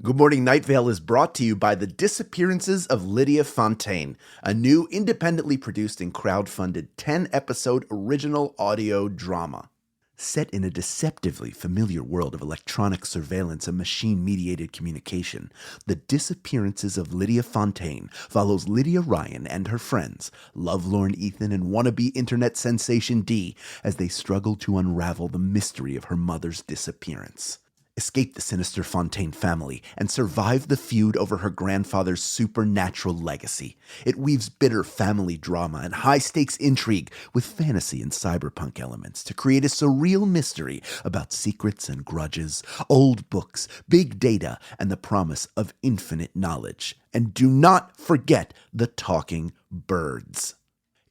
Good Morning Night Vale is brought to you by The Disappearances of Lydia Fontaine, a new independently produced and crowdfunded 10-episode original audio drama. Set in a deceptively familiar world of electronic surveillance and machine-mediated communication, The Disappearances of Lydia Fontaine follows Lydia Ryan and her friends, lovelorn Ethan and wannabe internet sensation Dee, as they struggle to unravel the mystery of her mother's disappearance. Escape the sinister Fontaine family, and survive the feud over her grandfather's supernatural legacy. It weaves bitter family drama and high-stakes intrigue with fantasy and cyberpunk elements to create a surreal mystery about secrets and grudges, old books, big data, and the promise of infinite knowledge. And do not forget the talking birds.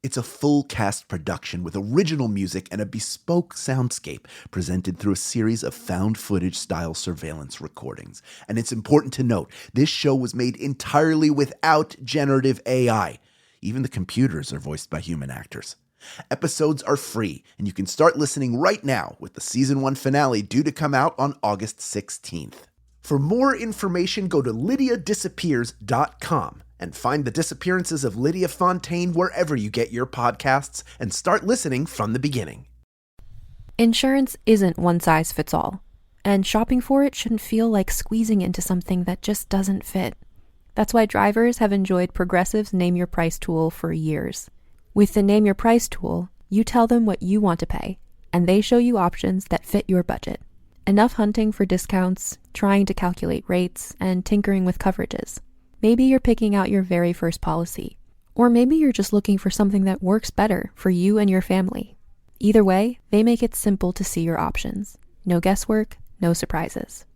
It's a full-cast production with original music and a bespoke soundscape presented through a series of found-footage-style surveillance recordings. And it's important to note, this show was made entirely without generative AI. Even the computers are voiced by human actors. Episodes are free, and you can start listening right now with the Season 1 finale due to come out on August 16th. For more information, go to lydiadisappears.com. and find The Disappearances of Lydia Fontaine wherever you get your podcasts and start listening from the beginning. Insurance isn't one size fits all, and shopping for it shouldn't feel like squeezing into something that just doesn't fit. That's why drivers have enjoyed Progressive's Name Your Price tool for years. With the Name Your Price tool, you tell them what you want to pay, and they show you options that fit your budget. Enough hunting for discounts, trying to calculate rates, and tinkering with coverages. Maybe you're picking out your very first policy, or maybe you're just looking for something that works better for you and your family. Either way, they make it simple to see your options. No guesswork, no surprises.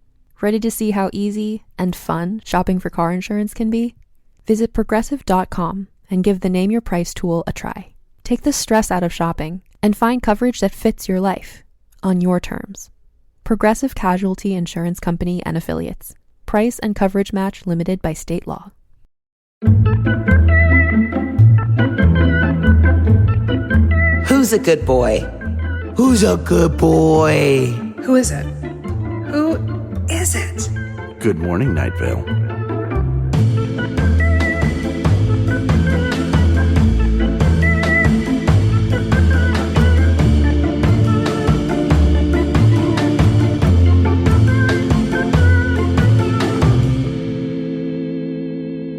Ready to see how easy and fun shopping for car insurance can be? Visit Progressive.com and give the Name Your Price tool a try. Take the stress out of shopping and find coverage that fits your life, on your terms. Progressive Casualty Insurance Company and Affiliates. Price and coverage match limited by state law. Who's a good boy? Who's a good boy? Who is it? Who is it? Good Morning Night Vale.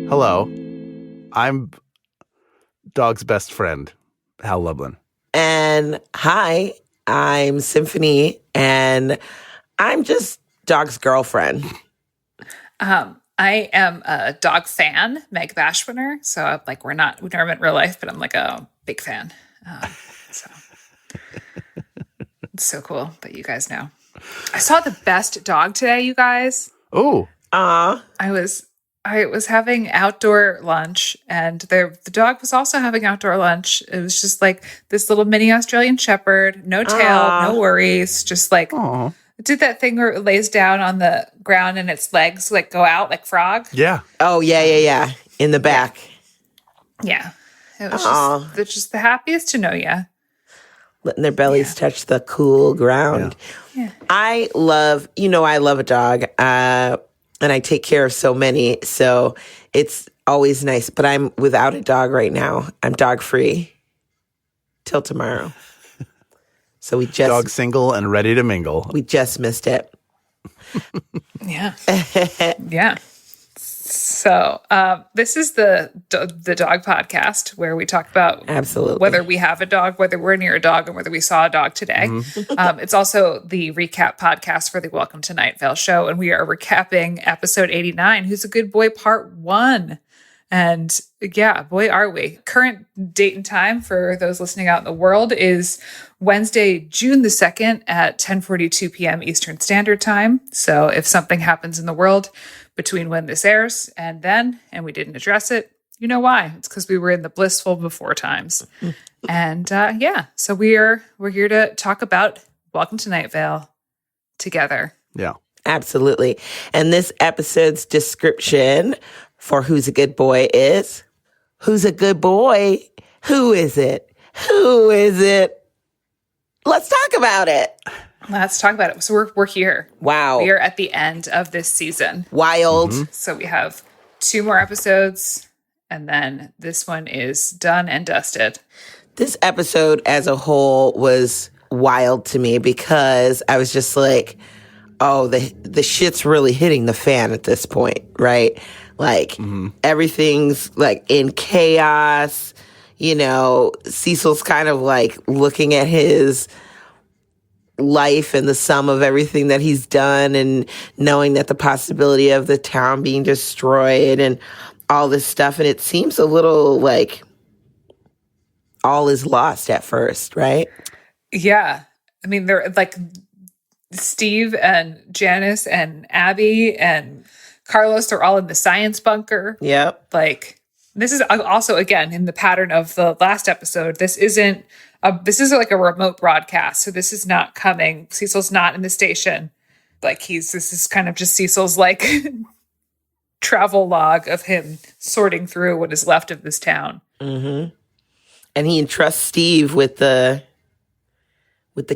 Hello, I'm Dog's best friend, Hal Lublin. And hi, I'm Symphony, and I'm just Dog's girlfriend. I am a dog fan, Meg Bashwiner. So we've never met in real life, but I'm like a big fan. So it's so cool that you guys know. I saw the best dog today, you guys. Oh, I was having outdoor lunch, and the dog was also having outdoor lunch. It was just like this little mini Australian Shepherd, no tail, no worries, just like it did that thing where it lays down on the ground and its legs like go out like frog. yeah. Oh, yeah. In the back. Yeah. It was they're just the happiest to know you. Letting their bellies touch the cool ground. Yeah. I love a dog. And I take care of so many, so it's always nice. But I'm without a dog right now. I'm dog free till tomorrow. So we just Dog single and ready to mingle. We just missed it. Yeah. Yeah. So this is the dog podcast where we talk about absolutely whether we have a dog, whether we're near a dog, and whether we saw a dog today. Mm-hmm. It's also the recap podcast for the Welcome to Night Vale show, and we are recapping episode 89, Who's a Good Boy, part 1. And yeah, boy, are we. Current date and time for those listening out in the world is Wednesday, June the 2nd at 10:42 p.m. Eastern Standard Time. So if something happens in the world between when this airs and then, and we didn't address it, you know why. It's because we were in the blissful before times. And so we're here to talk about Welcome to Night Vale together. Yeah. Absolutely. And this episode's description for Who's a Good Boy is, who's a good boy? Who is it? Who is it? Let's talk about it. Let's talk about it. So we're here. Wow. We are at the end of this season. Wild. So we have 2 more episodes, and then this one is done and dusted. This episode as a whole was wild to me because I was just like, oh, the shit's really hitting the fan at this point, right? Like, everything's like in chaos. You know, Cecil's kind of like looking at his life and the sum of everything that he's done and knowing that the possibility of the town being destroyed and all this stuff. And it seems a little like all is lost at first, right? Yeah. I mean, they're like Steve and Janice and Abby and Carlos are all in the science bunker. Yep. Like, this is also, again, in the pattern of the last episode. This is like a remote broadcast. So this is not coming. Cecil's not in the station. Like, this is kind of just Cecil's like travel log of him sorting through what is left of this town. Mm-hmm. And he entrusts Steve with the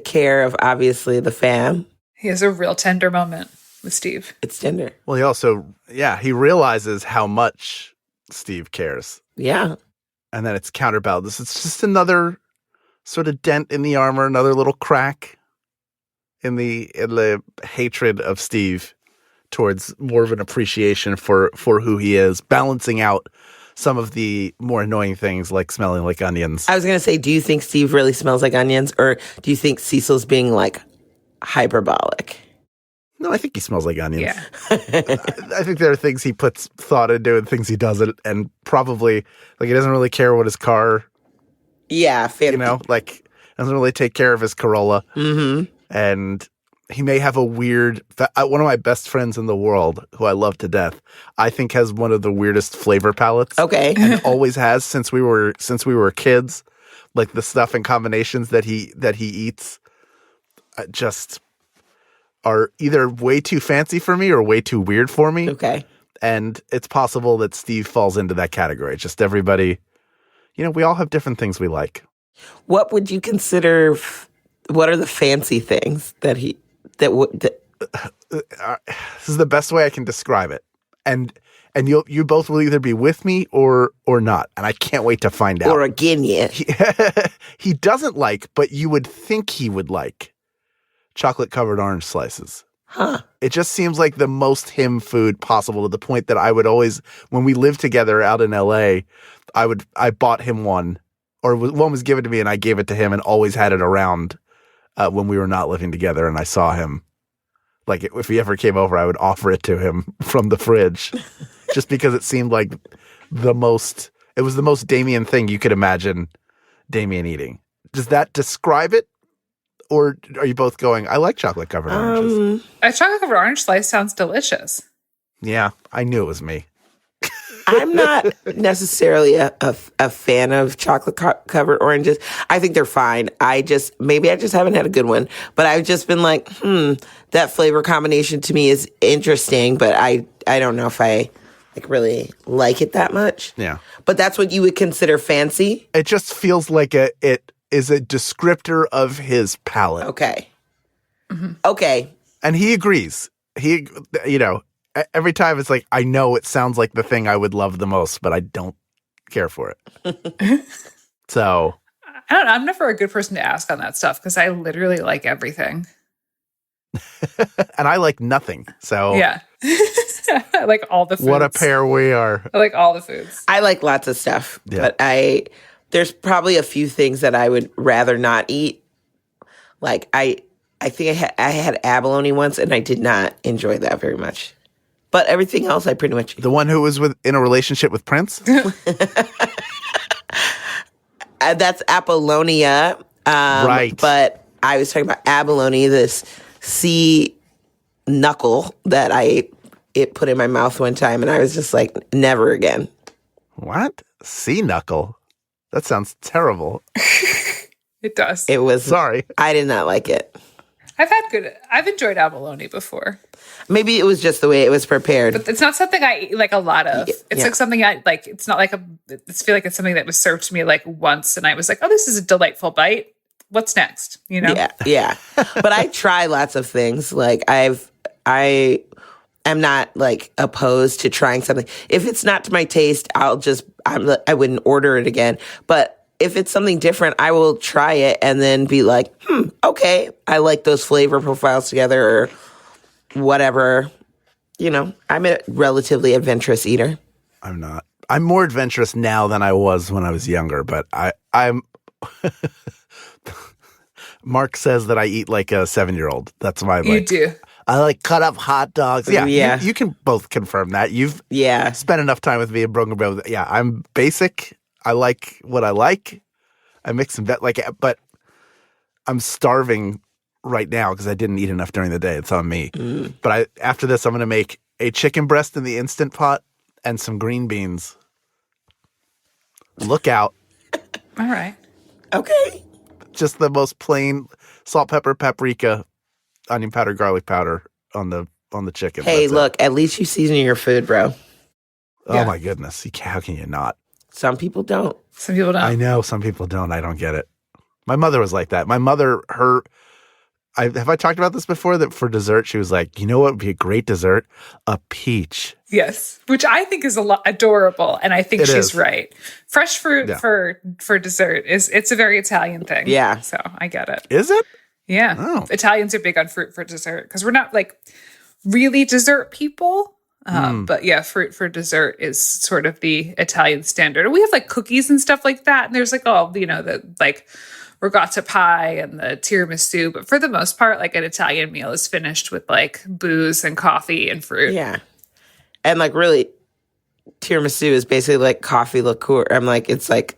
care of obviously the fam. He has a real tender moment with Steve. It's tender. Well, he also, he realizes how much Steve cares. Yeah. And then it's counterbalanced. It's just another sort of dent in the armor, another little crack in the hatred of Steve towards more of an appreciation for who he is, balancing out some of the more annoying things like smelling like onions. I was going to say, do you think Steve really smells like onions, or do you think Cecil's being like hyperbolic? No, I think he smells like onions. Yeah. I think there are things he puts thought into and things he doesn't, and probably like he doesn't really care what his car, like doesn't really take care of his Corolla. Mm-hmm. And he may have a weird, one of my best friends in the world, who I love to death, I think has one of the weirdest flavor palettes. Okay. And always has since we were kids. Like the stuff and combinations that he eats just are either way too fancy for me or way too weird for me. Okay. And it's possible that Steve falls into that category. Just everybody, we all have different things we like. What would you consider, what are the fancy things that this is the best way I can describe it. And you both will either be with me or not. And I can't wait to find out. Or again, yeah. He doesn't like, but you would think he would like chocolate-covered orange slices. Huh. It just seems like the most him food possible, to the point that I would always, when we lived together out in LA, I bought him one, or one was given to me and I gave it to him and always had it around when we were not living together and I saw him. Like if he ever came over, I would offer it to him from the fridge just because it seemed like it was the most Damien thing you could imagine Damien eating. Does that describe it? Or are you both going, I like chocolate-covered oranges? A chocolate-covered orange slice sounds delicious. Yeah, I knew it was me. I'm not necessarily a fan of chocolate-covered oranges. I think they're fine. Maybe I just haven't had a good one. But I've just been like, that flavor combination to me is interesting, but I don't know if I really like it that much. Yeah. But that's what you would consider fancy? It just feels like it is a descriptor of his palate. Okay. Mm-hmm. Okay. And he agrees. Every time it's like, I know it sounds like the thing I would love the most, but I don't care for it. So. I don't know. I'm never a good person to ask on that stuff because I literally like everything. And I like nothing. So. Yeah. I like all the foods. What a pair we are. I like all the foods. I like lots of stuff. Yeah. But there's probably a few things that I would rather not eat. Like I think I had abalone once and I did not enjoy that very much. But everything else I pretty much eat. The one who was in a relationship with Prince? That's Apollonia. Right. But I was talking about abalone, this sea knuckle that it put in my mouth one time, and I was just like, never again. What? Sea knuckle? That sounds terrible. It does. It was. Sorry. I did not like it. I've enjoyed abalone before. Maybe it was just the way it was prepared. But it's not something I eat like a lot of. It's like something I like. It's not like I feel like it's something that was served to me like once and I was like, oh, this is a delightful bite. what's next, you know? Yeah. But I try lots of things. Like I am not like opposed to trying something. If it's not to my taste, I wouldn't order it again. But if it's something different, I will try it and then be like, okay, I like those flavor profiles together or whatever. You know, I'm a relatively adventurous eater. I'm not. I'm more adventurous now than I was when I was younger, but I'm Mark says that I eat like a 7-year-old. That's my You do. I like cut up hot dogs. Yeah. You can both confirm that. You've spent enough time with me and broken bread with it. Yeah, I'm basic. I like what I like. I mix some but I'm starving right now because I didn't eat enough during the day. It's on me. But after this, I'm going to make a chicken breast in the Instant Pot and some green beans. Look out. All right. Okay. Just the most plain salt, pepper, paprika, onion powder, garlic powder on the chicken. Hey, That's look, at least you season your food, bro. Oh my goodness. How can you not? Some people don't. Some people don't. I know some people don't. I don't get it. My mother was like that. My mother, have I talked about this before? That for dessert, she was like, you know what would be a great dessert? A peach. Yes, which I think is adorable, and I think she's right. Fresh fruit for dessert it's a very Italian thing. Yeah, so I get it. Is it? Yeah, Italians are big on fruit for dessert because we're not like really dessert people. But yeah, fruit for dessert is sort of the Italian standard. And we have like cookies and stuff like that, and there's like the like ricotta pie and the tiramisu. But for the most part, like an Italian meal is finished with like booze and coffee and fruit. Yeah. And like really, tiramisu is basically like coffee liqueur. I'm like, it's like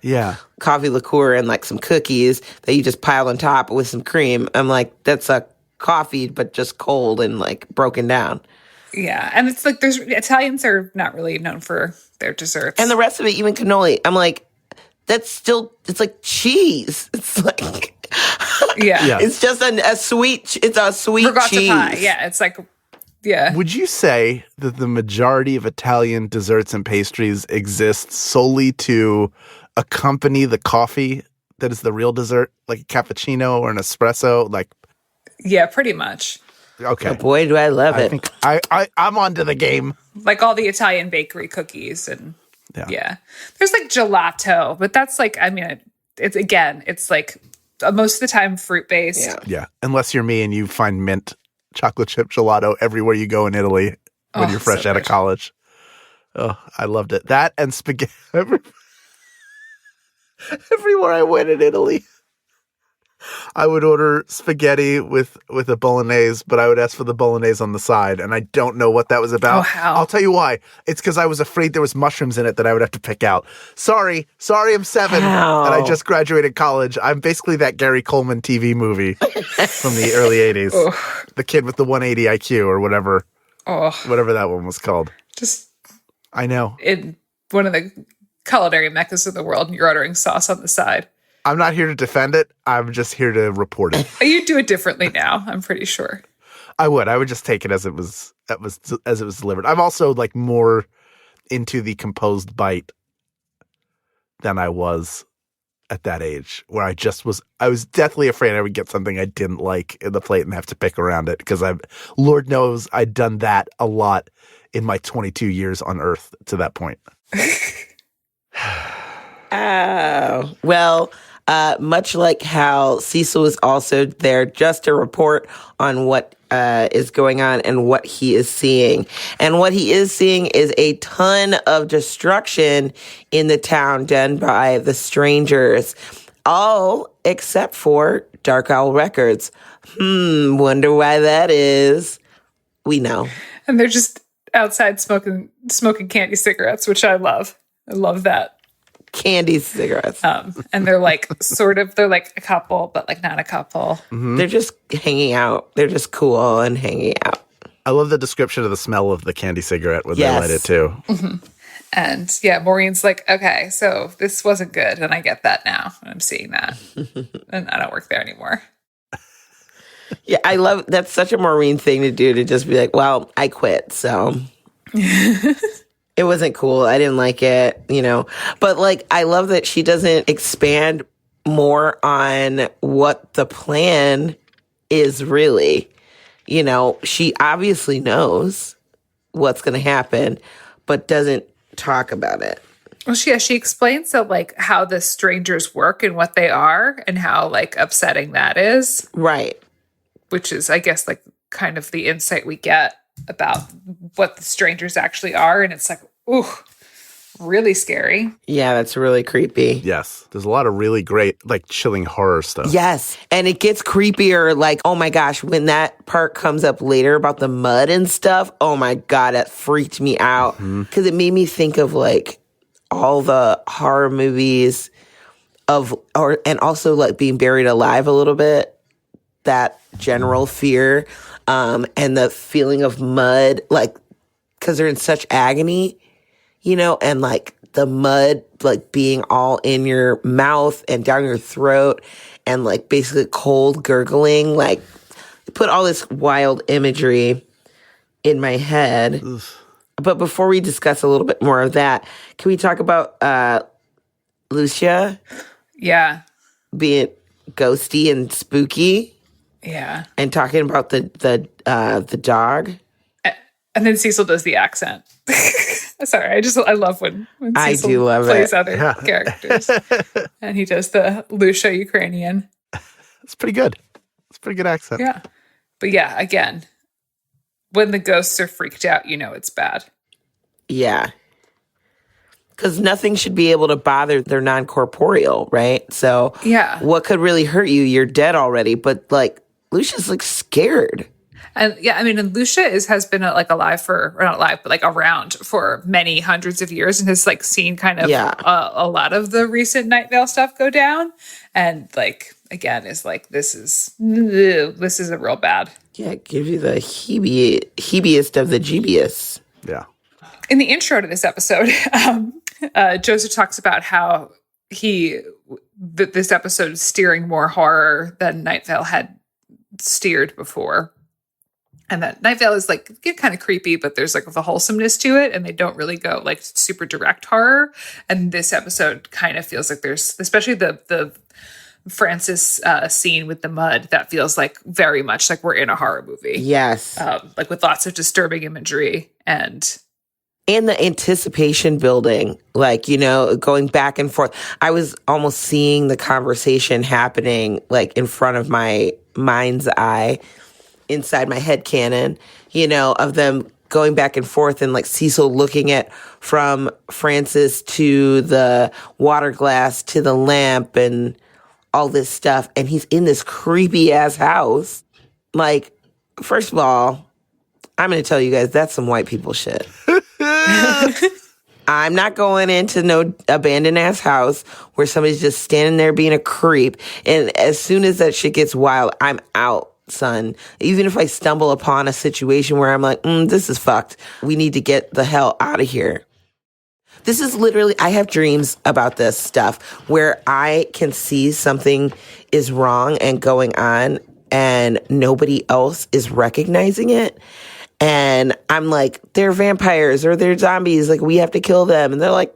coffee liqueur and like some cookies that you just pile on top with some cream. I'm like, that's a coffee, but just cold and like broken down. Yeah. And it's like Italians are not really known for their desserts. And the rest of it, even cannoli, I'm like, it's like cheese. It's like, it's just a sweet ricotta cheese. Pie. Yeah. It's like, yeah. Would you say that the majority of Italian desserts and pastries exist solely to accompany the coffee that is the real dessert, like a cappuccino or an espresso? Like, yeah, pretty much. Okay. Oh, boy, do I love it. I think I'm onto the game. Like all the Italian bakery cookies and there's like gelato, but that's like, I mean, it's like most of the time fruit based. Yeah. Unless you're me and you find mint chocolate chip gelato everywhere you go in Italy when you're fresh out of college. Oh, I loved it. That and spaghetti. Everywhere I went in Italy, I would order spaghetti with a bolognese, but I would ask for the bolognese on the side, and I don't know what that was about. Oh, how? I'll tell you why. It's because I was afraid there was mushrooms in it that I would have to pick out. Sorry, I'm 7, How? and I just graduated college. I'm basically that Gary Coleman TV movie from the early 80s. The kid with the 180 IQ or whatever. Whatever that one was called. Just I know. In one of the culinary meccas of the world, and you're ordering sauce on the side. I'm not here to defend it. I'm just here to report it. You'd do it differently now, I'm pretty sure. I would just take it as it was delivered. I'm also like more into the composed bite than I was at that age, where I was deathly afraid I would get something I didn't like in the plate and have to pick around it, because Lord knows I'd done that a lot in my 22 years on Earth to that point. Oh, well, much like how Cecil is also there just to report on what is going on and what he is seeing. And what he is seeing is a ton of destruction in the town done by the strangers, all except for Dark Owl Records. Wonder why that is. We know. And they're just outside smoking candy cigarettes, which I love. I love that. Candy cigarettes. And they're like they're like a couple, but like not a couple. Mm-hmm. They're just hanging out. They're just cool and hanging out. I love the description of the smell of the candy cigarette when they light it too. Mm-hmm. And yeah, Maureen's like, okay, so this wasn't good. And I get that now. I'm seeing that. And I don't work there anymore. Yeah, I love, that's such a Maureen thing to do, to just be like, well, I quit, so. It wasn't cool. I didn't like it, But like, I love that she doesn't expand more on what the plan is really. You know, she obviously knows what's going to happen, but doesn't talk about it. Well, she explains that, like, how the strangers work and what they are and how, like, upsetting that is. Right. Which is, I guess, like, kind of the insight we get about what the strangers actually are. And it's like, ooh, really scary. Yeah, that's really creepy. Yes. There's a lot of really great, like, chilling horror stuff. Yes. And it gets creepier. Like, oh my gosh, when that part comes up later about the mud and stuff, oh my God, that freaked me out. Because it made me think of, like, all the horror movies and also, like, being buried alive a little bit. That general fear and the feeling of mud, like, because they're in such agony, you know, and, like, the mud, like, being all in your mouth and down your throat and, like, basically cold gurgling, like, put all this wild imagery in my head. Oof. But before we discuss a little bit more of that, can we talk about Lucia? Yeah. Being ghosty and spooky? Yeah. And talking about the dog. And then Cecil does the accent. Sorry, I love when Cecil plays other characters. And he does the Lucia Ukrainian. It's pretty good. It's a pretty good accent. Yeah. But yeah, again, when the ghosts are freaked out, you know it's bad. Yeah. Because nothing should be able to bother. They're non-corporeal, right? So yeah, what could really hurt you? You're dead already. But, like, Lucia's, like, scared. And yeah, I mean, and Lucia has been like alive or not alive, but like around for many hundrds of years and has like seen kind of a lot of the recent Night Vale stuff go down. And like, again, is like, this is a real bad. Yeah, it gives you the heebiest of the jeebiest. Yeah. In the intro to this episode, Joseph talks about how this episode is steering more horror than Night Vale had steered before. And that Night Vale is like kind of creepy, but there's like the wholesomeness to it, and they don't really go like super direct horror. And this episode kind of feels like there's, especially the Francis scene with the mud, that feels like very much like we're in a horror movie. Yes, like with lots of disturbing imagery and the anticipation building, like, you know, going back and forth. I was almost seeing the conversation happening like in front of my mind's eye. Inside my head canon, you know, of them going back and forth and like Cecil looking at from Francis to the water glass to the lamp and all this stuff. And he's in this creepy ass house. Like, first of all, I'm going to tell you guys, that's some white people shit. I'm not going into no abandoned ass house where somebody's just standing there being a creep. And as soon as that shit gets wild, I'm out. Son, even if I stumble upon a situation where I'm like, this is fucked, we need to get the hell out of here. This is literally, I have dreams about this stuff where I can see something is wrong and going on and nobody else is recognizing it. And I'm like, they're vampires or they're zombies, like we have to kill them. And they're like,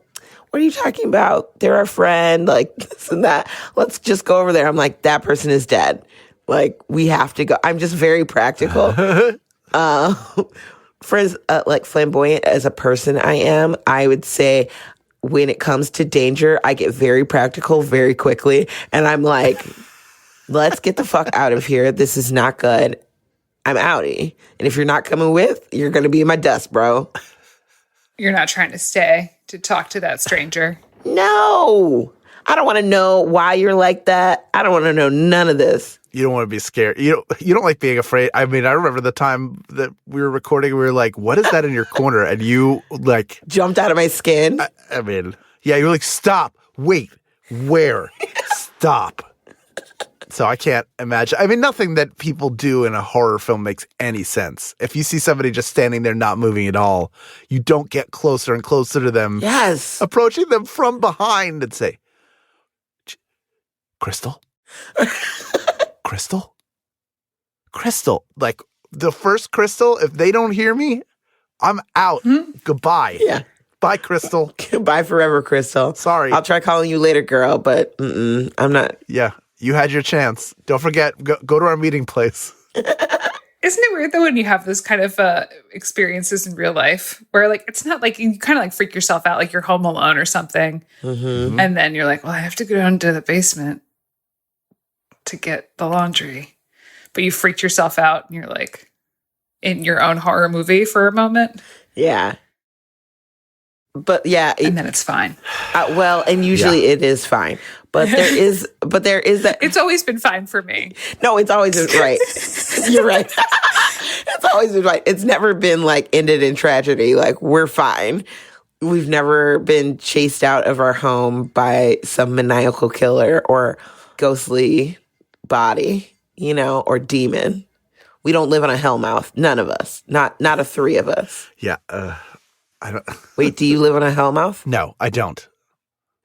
what are you talking about? They're our friend, like this and that. Let's just go over there. I'm like, that person is dead. Like, we have to go. I'm just very practical. For as like flamboyant as a person I am, I would say when it comes to danger, I get very practical very quickly. And I'm like, let's get the fuck out of here. This is not good. I'm outie. And if you're not coming with, you're going to be in my dust, bro. You're not trying to stay to talk to that stranger. No. I don't want to know why you're like that. I don't want to know none of this. You don't want to be scared. You don't like being afraid. I mean, I remember the time that we were recording, we were like, what is that in your corner? And you like jumped out of my skin. I mean, yeah, you're like, stop, wait, where? Stop. So I can't imagine. I mean, nothing that people do in a horror film makes any sense. If you see somebody just standing there not moving at all, you don't get closer and closer to them. Yes. Approaching them from behind and say, Crystal? Crystal. Like, the first Crystal, if they don't hear me, I'm out. Goodbye. Yeah. Bye, Crystal. Bye forever, Crystal. Sorry. I'll try calling you later, girl, but I'm not. Yeah, you had your chance. Don't forget, go to our meeting place. Isn't it weird though when you have this kind of experiences in real life where like it's not like you kind of like freak yourself out like you're home alone or something, and then you're like, well, I have to go down to the basement to get the laundry, but you freaked yourself out and you're like in your own horror movie for a moment. Yeah. But yeah, and then it's fine. Well, and usually it is fine, but there is that. It's always been fine for me. No, it's always been right. You're right. It's always been right. It's never been like ended in tragedy. Like we're fine. We've never been chased out of our home by some maniacal killer or ghostly body, or demon. We don't live on a hellmouth. None of us. Not a three of us. Yeah. I don't. Wait, do you live on a hellmouth? No, I don't.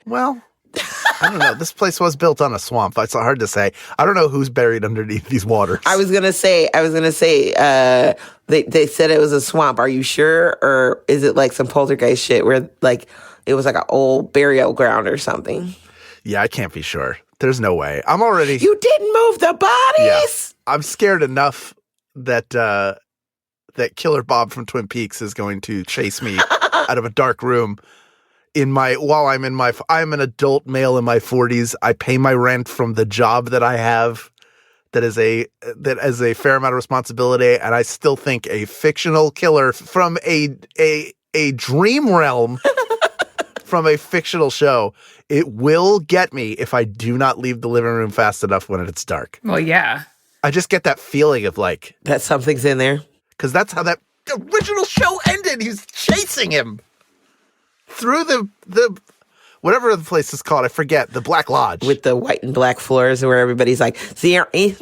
Well, I don't know. This place was built on a swamp. It's hard to say. I don't know who's buried underneath these waters. I was gonna say. They said it was a swamp. Are you sure, or is it like some poltergeist shit where like it was like an old burial ground or something? Yeah, I can't be sure. There's no way. I'm already. You didn't move the bodies. Yeah, I'm scared enough that Killer Bob from Twin Peaks is going to chase me out of a dark room I'm an adult male in my 40s. I pay my rent from the job that I have that is a fair amount of responsibility, and I still think a fictional killer from a dream realm from a fictional show, it will get me if I do not leave the living room fast enough when it's dark. Well, yeah. I just get that feeling of like that something's in there. Because that's how that original show ended. He's chasing him through the whatever the place is called. I forget. The Black Lodge. With the white and black floors where everybody's like, your head.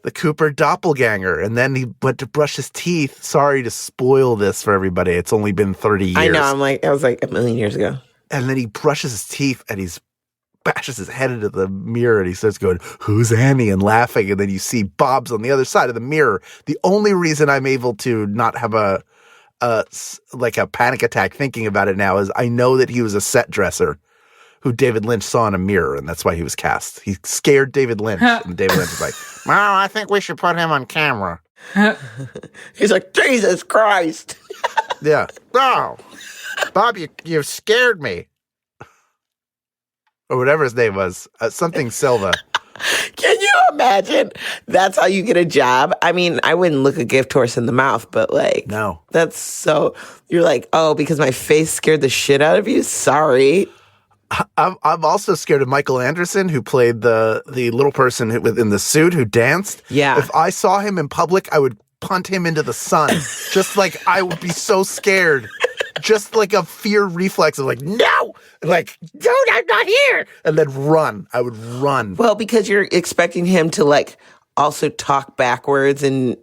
The Cooper doppelganger. And then he went to brush his teeth. Sorry to spoil this for everybody. It's only been 30 years. I know. I was like a million years ago. And then he brushes his teeth and he's bashes his head into the mirror and he starts going, "Who's Annie?" and laughing. And then you see Bob's on the other side of the mirror. The only reason I'm able to not have a panic attack thinking about it now is I know that he was a set dresser who David Lynch saw in a mirror, and that's why he was cast. He scared David Lynch, and David Lynch was like, "Well, I think we should put him on camera." He's like, "Jesus Christ." Yeah. "Oh, Bob, you scared me." Or whatever his name was. Something Silva. Can you imagine? That's how you get a job. I mean, I wouldn't look a gift horse in the mouth, but like, no, that's so. You're like, oh, because my face scared the shit out of you. Sorry. I'm also scared of Michael Anderson, who played the little person in the suit who danced. Yeah. If I saw him in public, I would punt him into the sun. Just like I would be so scared. Just like a fear reflex of like, no, like, dude, I'm not here. And then run. I would run. Well, because you're expecting him to like also talk backwards and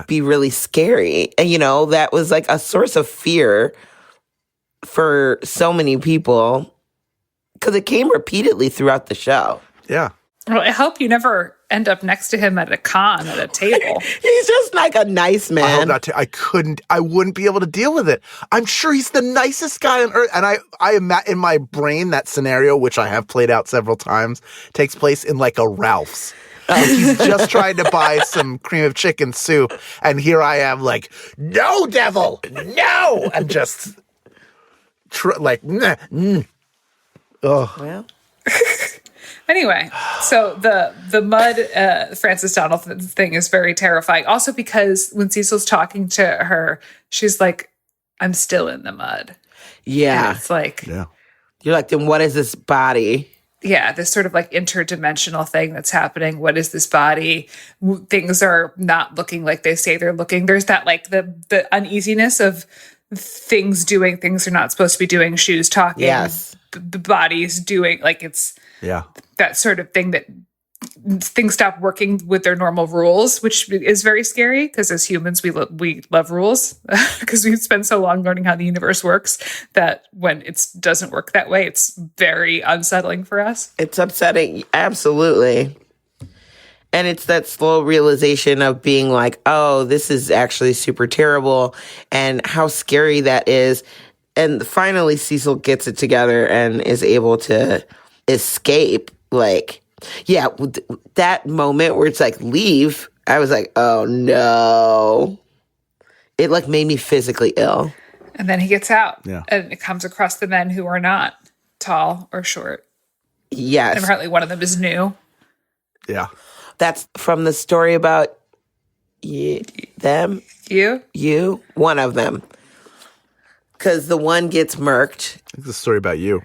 be really scary. And, that was like a source of fear for so many people because it came repeatedly throughout the show. Yeah. Well, I hope you never end up next to him at a con at a table. He's just like a nice man. I hope not. I wouldn't be able to deal with it. I'm sure he's the nicest guy on earth. And I am in my brain, that scenario, which I have played out several times, takes place in like a Ralph's. Like he's just trying to buy some cream of chicken soup. And here I am like, "No, devil, no." And just oh. Well. Anyway, so the mud Frances Donaldson thing is very terrifying. Also because when Cecil's talking to her, she's like, "I'm still in the mud." Yeah. And it's like, you're like, then what is this body? Yeah, this sort of like interdimensional thing that's happening. What is this body? Things are not looking like they say they're looking. There's that like the uneasiness of things doing things they're not supposed to be doing. Shoes talking. Yes. The body's doing like it's that sort of thing that things stop working with their normal rules, which is very scary because as humans we love rules because we spend so long learning how the universe works that when it doesn't work that way, it's very unsettling for us. It's upsetting, absolutely. And it's that slow realization of being like, oh, this is actually super terrible and how scary that is. And finally, Cecil gets it together and is able to escape. Like, yeah, that moment where it's like, leave, I was like, oh no. It like made me physically ill. And then he gets out. Yeah. And it comes across the men who are not tall or short. Yes. And apparently one of them is new. Yeah. That's from the story about them. You? One of them. Because the one gets murked. It's a story about you.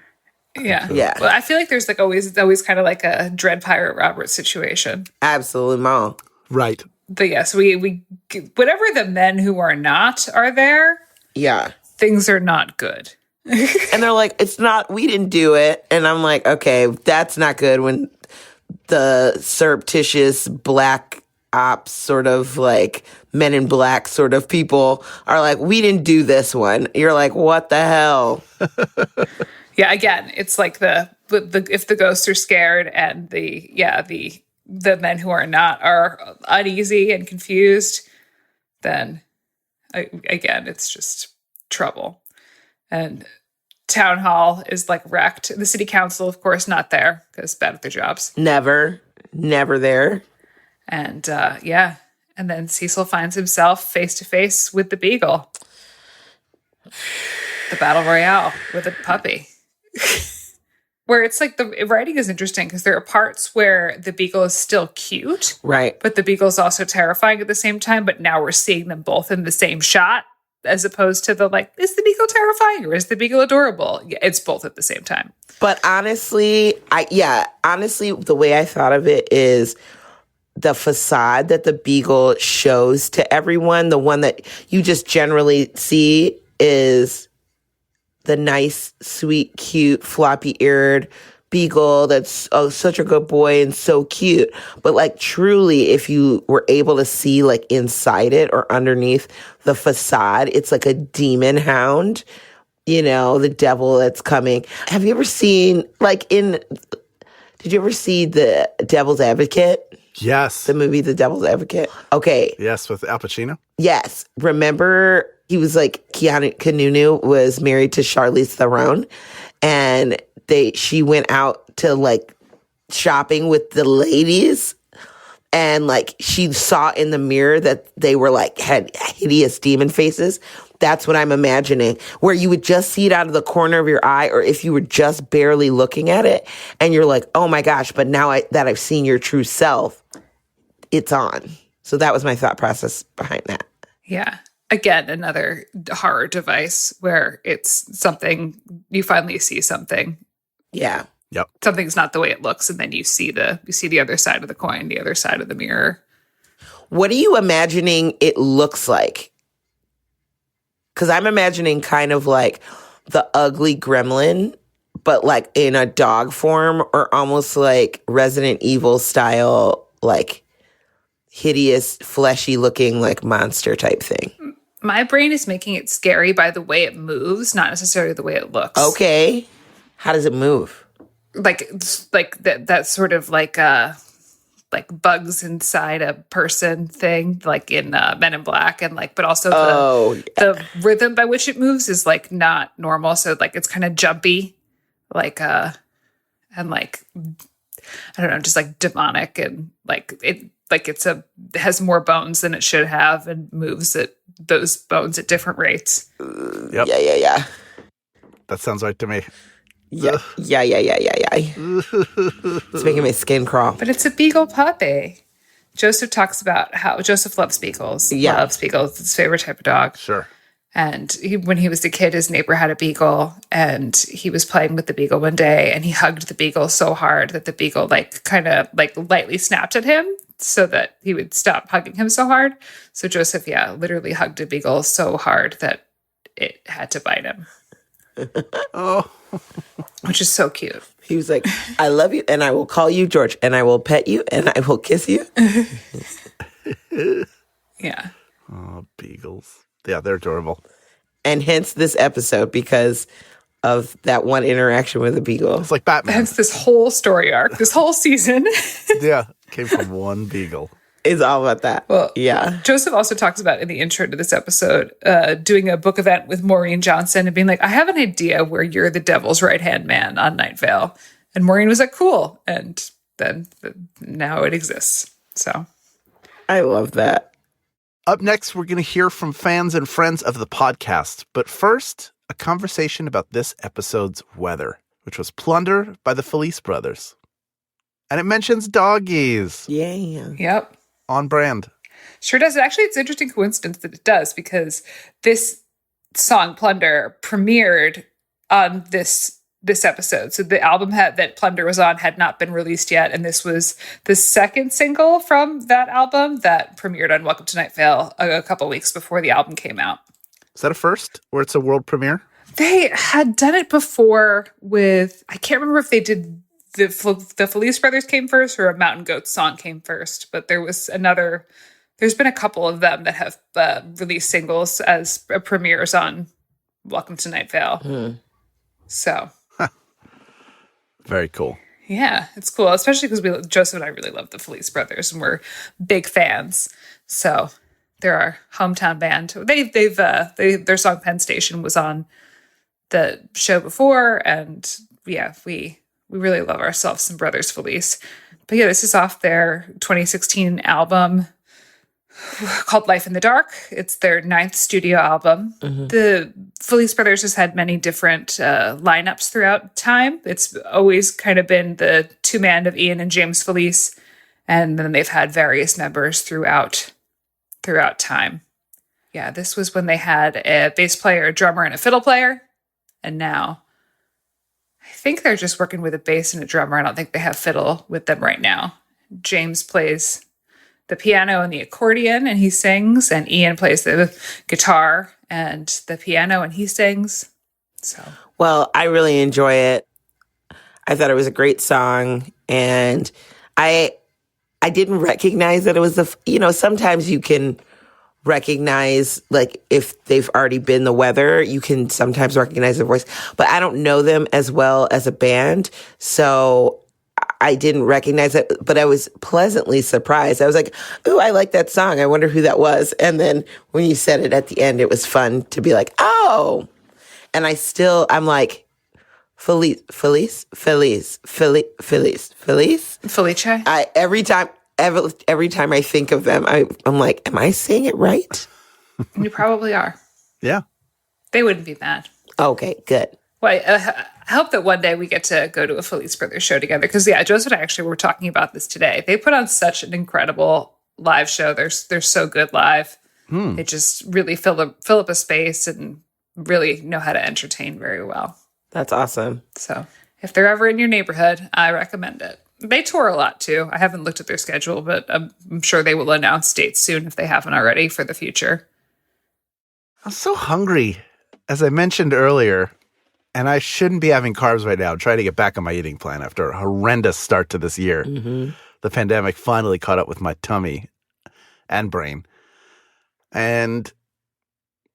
Yeah. Yeah. Well, I feel like there's like always kind of like a Dread Pirate Roberts situation. Absolutely, Mom. Right. But yes, we whatever the men who are not are there, Yeah. things are not good. And they're like, it's not, we didn't do it. And I'm like, okay, that's not good when the surreptitious black ops sort of like men in black sort of people are like, we didn't do this one. You're like, what the hell? Yeah, again, it's like the if the ghosts are scared and the men who are not are uneasy and confused, then again, it's just trouble. And town hall is like wrecked. The city council, of course, not there because bad at their jobs. Never there. And and then Cecil finds himself face to face with the beagle. The battle royale with a puppy. Where it's like the writing is interesting because there are parts where the beagle is still cute. Right. But the beagle is also terrifying at the same time. But now we're seeing them both in the same shot as opposed to the like, is the beagle terrifying or is the beagle adorable? Yeah, it's both at the same time. But honestly, the way I thought of it is the facade that the beagle shows to everyone, the one that you just generally see is the nice, sweet, cute, floppy-eared beagle that's such a good boy and so cute. But like truly, if you were able to see like inside it or underneath the facade, it's like a demon hound, the devil that's coming. Have you ever seen did you ever see The Devil's Advocate? Yes. The movie The Devil's Advocate? Okay. Yes, with Al Pacino? Yes. Remember, he was like, Kanunu was married to Charlize Theron, and she went out to like shopping with the ladies, and like she saw in the mirror that they were like had hideous demon faces. That's what I'm imagining, where you would just see it out of the corner of your eye, or if you were just barely looking at it and you're like, oh my gosh, but now that I've seen your true self, it's on. So that was my thought process behind that. Yeah. Again, another horror device where it's something, you finally see something. Yeah. Yep. Something's not the way it looks, and then you see the other side of the coin, the other side of the mirror. What are you imagining it looks like? Because I'm imagining kind of like the ugly gremlin, but like in a dog form, or almost like Resident Evil style, like hideous, fleshy looking like monster type thing. My brain is making it scary by the way it moves, not necessarily the way it looks. Okay. How does it move? Like that sort of like bugs inside a person thing, like in Men in Black, and like, but also the rhythm by which it moves is like not normal. So like it's kind of jumpy, like and like I don't know, just like demonic, and like it has more bones than it should have, and moves those bones at different rates. Yep. Yeah. That sounds right to me. Yeah. It's making my skin crawl. But it's a beagle puppy. Joseph talks about how Joseph loves beagles. Yeah. Loves beagles. It's his favorite type of dog. Sure. And when he was a kid, his neighbor had a beagle, and he was playing with the beagle one day, and he hugged the beagle so hard that the beagle like kind of like lightly snapped at him so that he would stop hugging him so hard. So Joseph, literally hugged a beagle so hard that it had to bite him. Oh. Which is so cute. He was like, I love you, and I will call you George, and I will pet you, and I will kiss you. Yeah. Oh, beagles. Yeah, they're adorable. And hence this episode, because of that one interaction with a beagle. It's like Batman. Hence this whole story arc, this whole season. Yeah. Came from one beagle. It's all about that. Well, yeah. Joseph also talks about in the intro to this episode, doing a book event with Maureen Johnson and being like, I have an idea where you're the devil's right-hand man on Night Vale. And Maureen was like, cool. And then now it exists. So I love that. Up next, we're going to hear from fans and friends of the podcast. But first, a conversation about this episode's weather, which was Plunder by the Felice Brothers. And it mentions doggies. Yeah. Yep. On brand. Sure does. Actually, it's an interesting coincidence that it does, because this song, Plunder, premiered on this episode. So the album that Plunder was on had not been released yet, and this was the second single from that album that premiered on Welcome to Night Vale a couple weeks before the album came out. Is that a first, where it's a world premiere? They had done it before with, I can't remember if they did the Felice Brothers came first or a Mountain Goats song came first, but there's been a couple of them that have released singles as premieres on Welcome to Night Vale. So. Very cool. Yeah, it's cool, especially because Joseph and I really love the Felice Brothers and we're big fans. So they're our hometown band. Their song Penn Station was on the show before, and yeah, we really love ourselves some Brothers Felice. But yeah, this is off their 2016 album called Life in the Dark. It's their 9th studio album. Mm-hmm. The Felice Brothers has had many different lineups throughout time. It's always kind of been the two-man of Ian and James Felice, and then they've had various members throughout time. Yeah, this was when they had a bass player, a drummer, and a fiddle player, and now I think they're just working with a bass and a drummer. I don't think they have fiddle with them right now. James plays the piano and the accordion, and he sings, and Ian plays the guitar and the piano, and he sings. So, well, I really enjoy it. I thought it was a great song, and I didn't recognize that it was sometimes you can recognize, like, if they've already been the Weather, you can sometimes recognize their voice, but I don't know them as well as a band, so I didn't recognize it, but I was pleasantly surprised. I was like, ooh, I like that song. I wonder who that was. And then when you said it at the end, it was fun to be like, oh. And I'm like, Felice. Felice. Every time I think of them, I'm like, am I saying it right? You probably are. Yeah. They wouldn't be mad. Okay, good. Well, I hope that one day we get to go to a Felice Brothers show together. Because, yeah, Joseph and I actually were talking about this today. They put on such an incredible live show. They're so good live. They just really fill up a space and really know how to entertain very well. That's awesome. So if they're ever in your neighborhood, I recommend it. They tour a lot, too. I haven't looked at their schedule, but I'm sure they will announce dates soon if they haven't already for the future. I'm so hungry, as I mentioned earlier. And I shouldn't be having carbs right now. I'm trying to get back on my eating plan after a horrendous start to this year. Mm-hmm. The pandemic finally caught up with my tummy and brain. And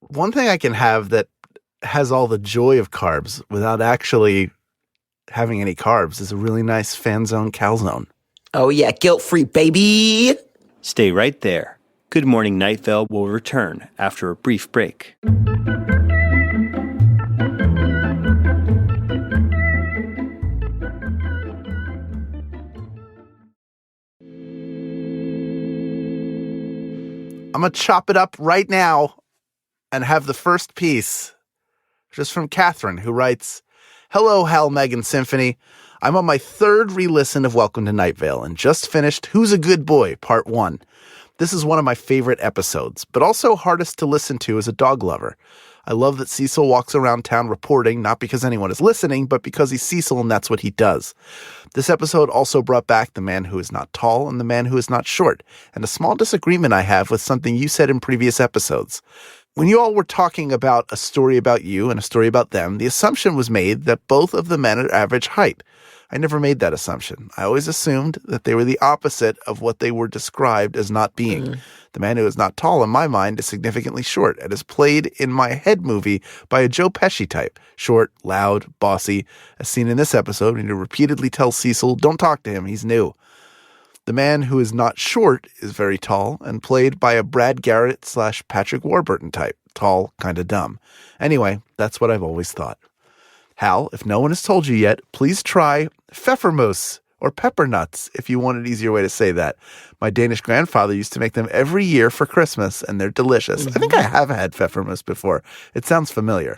one thing I can have that has all the joy of carbs without actually having any carbs is a really nice Fan Zone calzone. Oh, yeah. Guilt-free, baby. Stay right there. Good Morning Night Vale will return after a brief break. I'm going to chop it up right now and have the first piece, just from Catherine, who writes, Hello, Hal, Meg, and Symphony. I'm on my 3rd re-listen of Welcome to Night Vale and just finished Who's a Good Boy, Part 1. This is one of my favorite episodes, but also hardest to listen to as a dog lover. I love that Cecil walks around town reporting, not because anyone is listening, but because he's Cecil and that's what he does. This episode also brought back The Man Who Is Not Tall and The Man Who Is Not Short, and a small disagreement I have with something you said in previous episodes. When you all were talking about a story about you and a story about them, the assumption was made that both of the men are average height. I never made that assumption. I always assumed that they were the opposite of what they were described as not being. Mm. The Man Who Is Not Tall, in my mind, is significantly short and is played in my head movie by a Joe Pesci type. Short, loud, bossy, as seen in this episode when he repeatedly tells Cecil, don't talk to him, he's new. The man who is not short is very tall and played by a Brad Garrett / Patrick Warburton type. Tall, kind of dumb. Anyway, that's what I've always thought. Hal, if no one has told you yet, please try pfeffermus or pepper nuts if you want an easier way to say that. My Danish grandfather used to make them every year for Christmas, and they're delicious. I think I have had pfeffermus before. It sounds familiar.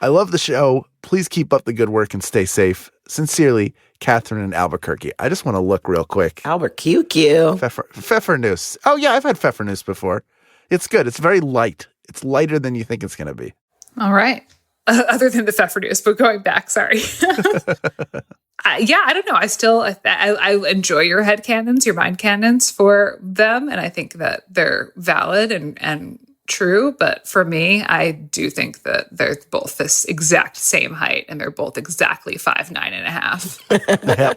I love the show. Please keep up the good work and stay safe. Sincerely, Catherine in Albuquerque. I just want to look real quick. Albert QQ. Pfeffernuss. Oh, yeah, I've had pfeffernuss before. It's good. It's very light. It's lighter than you think it's going to be. All right. Other than the pfeffernuss, but going back, sorry. I don't know. I enjoy your headcanons, your mind cannons for them. And I think that they're valid and true. But for me, I do think that they're both this exact same height and they're both exactly 5'9.5".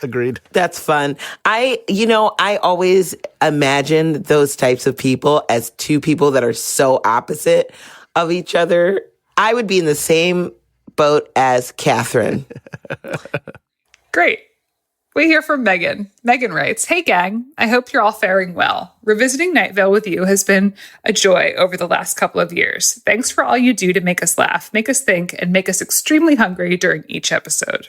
Agreed. That's fun. I always imagine those types of people as two people that are so opposite of each other. I would be in the same boat as Catherine. Great. We hear from Megan. Megan writes, "Hey gang, I hope you're all faring well. Revisiting Night Vale with you has been a joy over the last couple of years. Thanks for all you do to make us laugh, make us think, and make us extremely hungry during each episode.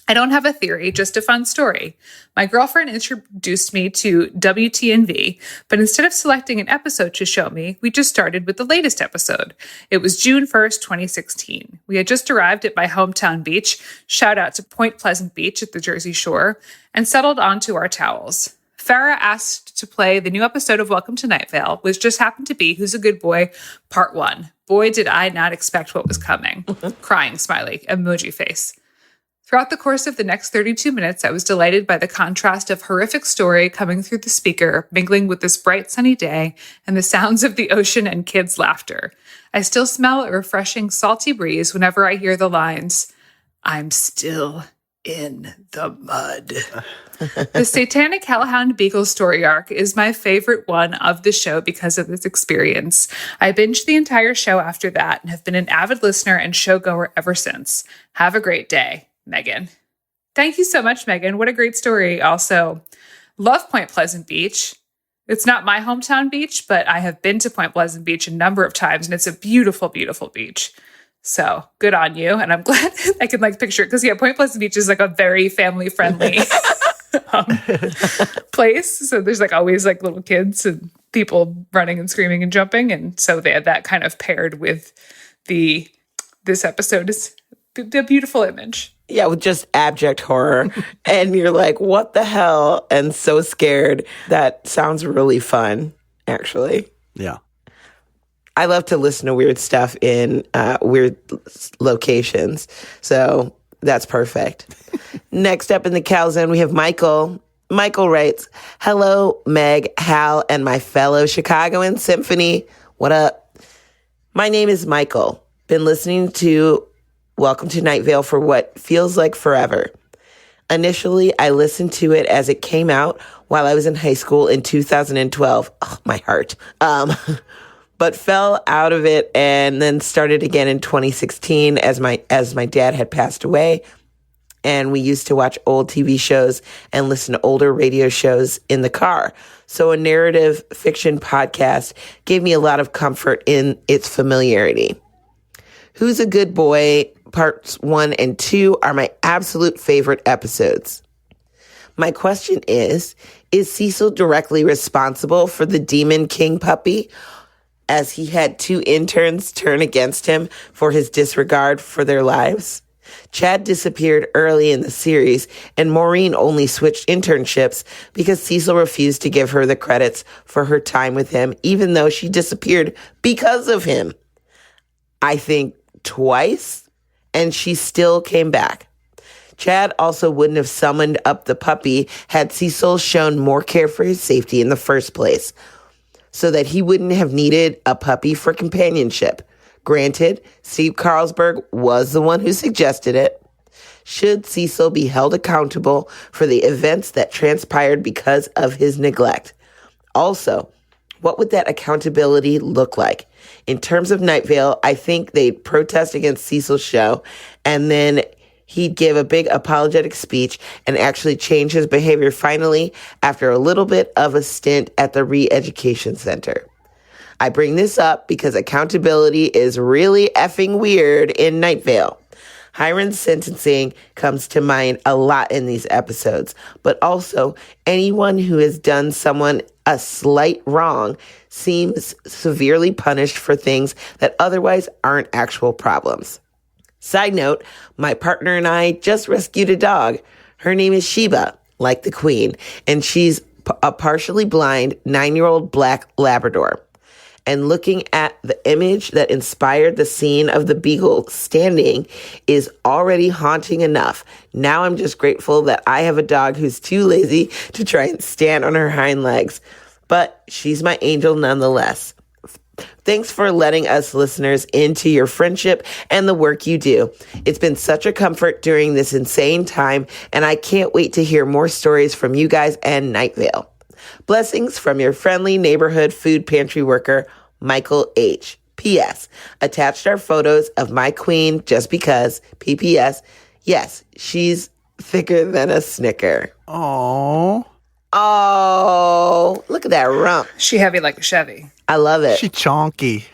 I don't have a theory, just a fun story. My girlfriend introduced me to WTNV, but instead of selecting an episode to show me, we just started with the latest episode. It was June 1st, 2016. We had just arrived at my hometown beach, shout out to Point Pleasant Beach at the Jersey Shore, and settled onto our towels. Farah asked to play the new episode of Welcome to Night Vale, which just happened to be Who's a Good Boy, Part 1. Boy, did I not expect what was coming. Crying smiley, emoji face. Throughout the course of the next 32 minutes, I was delighted by the contrast of horrific story coming through the speaker, mingling with this bright sunny day and the sounds of the ocean and kids' laughter. I still smell a refreshing salty breeze whenever I hear the lines, I'm still in the mud. The Satanic Hellhound Beagle story arc is my favorite one of the show because of this experience. I binged the entire show after that and have been an avid listener and showgoer ever since. Have a great day. Megan." Thank you so much, Megan. What a great story. Also, love Point Pleasant Beach. It's not my hometown beach, but I have been to Point Pleasant Beach a number of times, and it's a beautiful, beautiful beach. So good on you. And I'm glad I can picture it because, Point Pleasant Beach is a very family-friendly place. So there's always little kids and people running and screaming and jumping. And so they had that kind of paired with this episode is a beautiful image. Yeah, with just abject horror. And you're like, what the hell? And so scared. That sounds really fun, actually. Yeah. I love to listen to weird stuff in weird locations. So that's perfect. Next up in the Calzone, we have Michael. Michael writes, "Hello, Meg, Hal, and my fellow Chicagoan Symphony. What up? My name is Michael. Been listening to Welcome to Night Vale for what feels like forever. Initially, I listened to it as it came out while I was in high school in 2012. Oh, my heart. But fell out of it and then started again in 2016 as my dad had passed away. And we used to watch old TV shows and listen to older radio shows in the car. So a narrative fiction podcast gave me a lot of comfort in its familiarity. Who's a Good Boy? Parts 1 and 2 are my absolute favorite episodes. My question is Cecil directly responsible for the Demon King puppy, as he had 2 interns turn against him for his disregard for their lives? Chad disappeared early in the series, and Maureen only switched internships because Cecil refused to give her the credits for her time with him, even though she disappeared because of him. I think twice, and she still came back. Chad also wouldn't have summoned up the puppy had Cecil shown more care for his safety in the first place, so that he wouldn't have needed a puppy for companionship. Granted, Steve Carlsberg was the one who suggested it. Should Cecil be held accountable for the events that transpired because of his neglect? Also, what would that accountability look like? In terms of Night Vale, I think they'd protest against Cecil's show, and then he'd give a big apologetic speech and actually change his behavior finally after a little bit of a stint at the re-education center. I bring this up because accountability is really effing weird in Night Vale. Hiram's sentencing comes to mind a lot in these episodes, but also anyone who has done someone a slight wrong seems severely punished for things that otherwise aren't actual problems. Side note, my partner and I just rescued a dog. Her name is Sheba, like the queen, and she's a partially blind 9-year-old black Labrador. And looking at the image that inspired the scene of the beagle standing is already haunting enough. Now I'm just grateful that I have a dog who's too lazy to try and stand on her hind legs. But she's my angel nonetheless. Thanks for letting us listeners into your friendship and the work you do. It's been such a comfort during this insane time, and I can't wait to hear more stories from you guys and Night Vale. Blessings from your friendly neighborhood food pantry worker, Michael H. P.S. Attached are photos of my queen just because. P.P.S. Yes, she's thicker than a Snicker. Aww. Oh, look at that rump. She heavy like a Chevy. I love it. She chonky.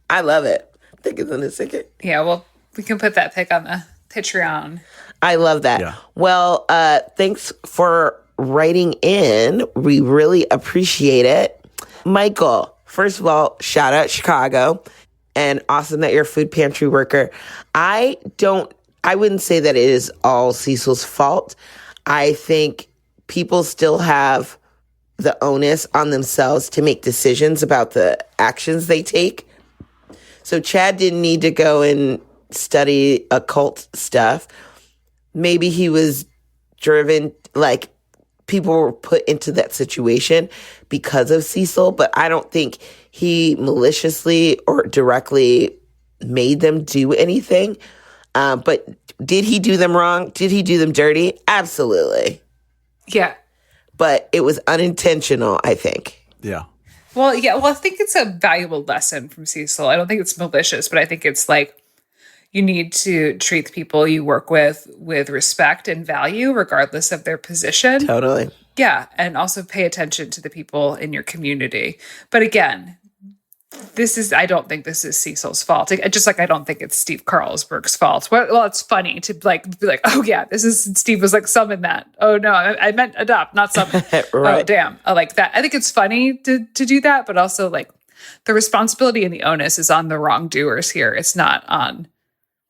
I love it. Thicker than a Snicker. Yeah, well, we can put that pic on the Patreon. I love that. Yeah. Well, thanks for writing in. We really appreciate it. Michael, first of all, shout out Chicago, and awesome that you're a food pantry worker. I wouldn't say that it is all Cecil's fault. I think people still have the onus on themselves to make decisions about the actions they take. So Chad didn't need to go and study occult stuff. Maybe he was driven, like, people were put into that situation because of Cecil, but I don't think he maliciously or directly made them do anything. But did he do them wrong? Did he do them dirty? Absolutely. Yeah. But it was unintentional, I think. Yeah. Well, yeah. Well, I think it's a valuable lesson from Cecil. I don't think it's malicious, but I think it's like you need to treat the people you work with respect and value, regardless of their position. Totally. Yeah. And also pay attention to the people in your community. But again, I don't think this is Cecil's fault. Just like I don't think it's Steve Carlsberg's fault. Well, it's funny to be like, oh yeah, Steve was like summon that. Oh no, I meant adopt, not summon. Right. Oh damn, I like that. I think it's funny to do that, but also like the responsibility and the onus is on the wrongdoers here. It's not on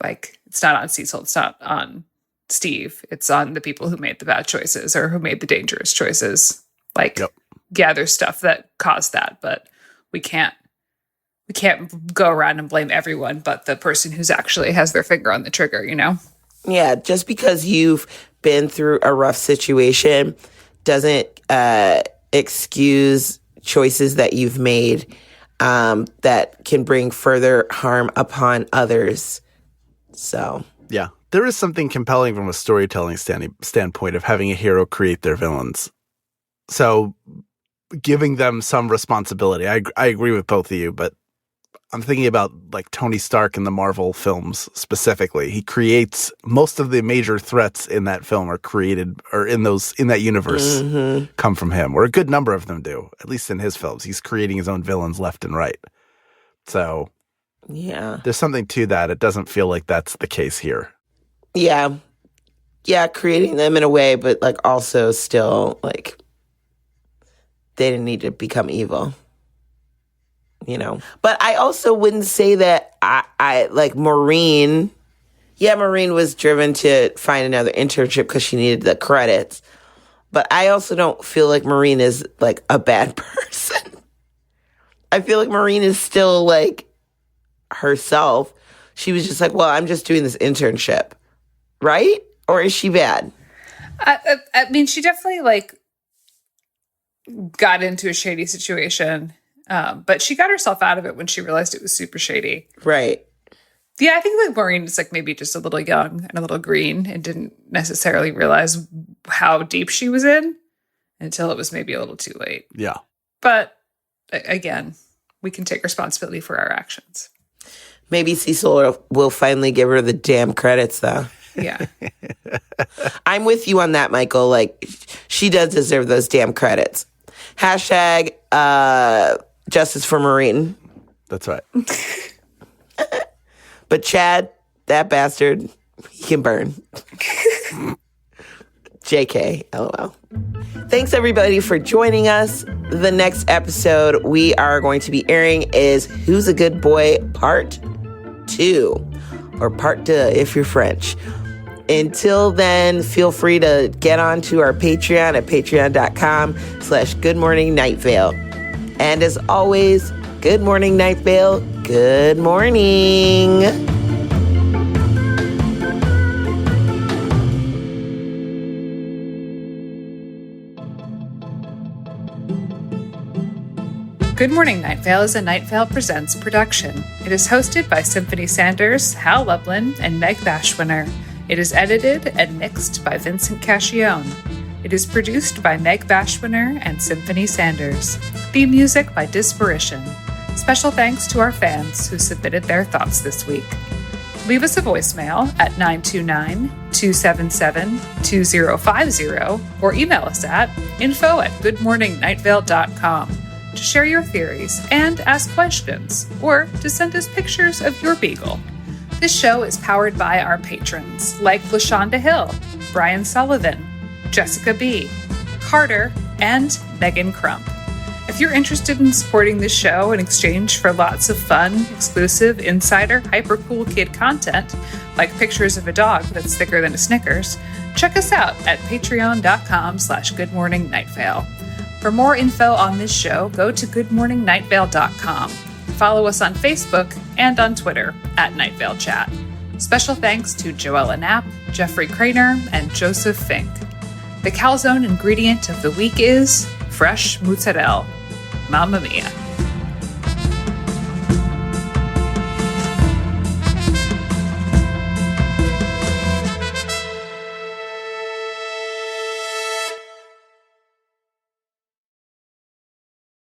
Cecil. It's not on Steve. It's on the people who made the bad choices or who made the dangerous choices. Like, yep. Yeah, there's stuff that caused that, but we can't go around and blame everyone but the person who's actually has their finger on the trigger, you know? Yeah, just because you've been through a rough situation doesn't excuse choices that you've made that can bring further harm upon others. So, yeah, there is something compelling from a storytelling standpoint of having a hero create their villains. So giving them some responsibility. I agree with both of you, but I'm thinking about like Tony Stark in the Marvel films specifically. He creates most of the major threats in that film are created or in that universe come from him, or a good number of them do, at least in his films. He's creating his own villains left and right. So yeah, there's something to that. It doesn't feel like that's the case here. Yeah. Yeah, creating them in a way, but like also still like they didn't need to become evil. You know, but I also wouldn't say that I like Maureen. Yeah, Maureen was driven to find another internship because she needed the credits. But I also don't feel like Maureen is like a bad person. I feel like Maureen is still like herself. She was just like, well, I'm just doing this internship. Right? Or is she bad? I mean, she definitely like got into a shady situation. But she got herself out of it when she realized it was super shady. Right. Yeah, I think like Maureen is like maybe just a little young and a little green and didn't necessarily realize how deep she was in until it was maybe a little too late. Yeah. But again, we can take responsibility for our actions. Maybe Cecil will finally give her the damn credits, though. Yeah. I'm with you on that, Michael. Like, she does deserve those damn credits. Hashtag justice for Maureen. That's right. But Chad, that bastard, he can burn. JK, LOL. Thanks, everybody, for joining us. The next episode we are going to be airing is Who's a Good Boy Part 2, or Part 2 if you're French. Until then, feel free to get onto our Patreon at patreon.com/Good Morning Night Vale. And as always, good morning, Night Vale. Good morning. Good Morning Night Vale is a Night Vale Presents production. It is hosted by Symphony Sanders, Hal Lublin, and Meg Bashwiner. It is edited and mixed by Vincent Cacchione. It is produced by Meg Bashwiner and Symphony Sanders. Theme music by Disparition. Special thanks to our fans who submitted their thoughts this week. Leave us a voicemail at 929-277-2050 or email us at info@goodmorningnightVale.com to share your theories and ask questions, or to send us pictures of your beagle. This show is powered by our patrons, like LaShonda Hill, Brian Sullivan, Jessica B., Carter, and Megan Crump. If you're interested in supporting this show in exchange for lots of fun, exclusive, insider, hyper-cool kid content, like pictures of a dog that's thicker than a Snickers, check us out at patreon.com/goodmorningnightVale. For more info on this show, go to goodmorningnightVale.com. Follow us on Facebook and on Twitter at Night Vale Chat. Special thanks to Joella Knapp, Jeffrey Craner, and Joseph Fink. The calzone ingredient of the week is fresh mozzarella. Mamma mia.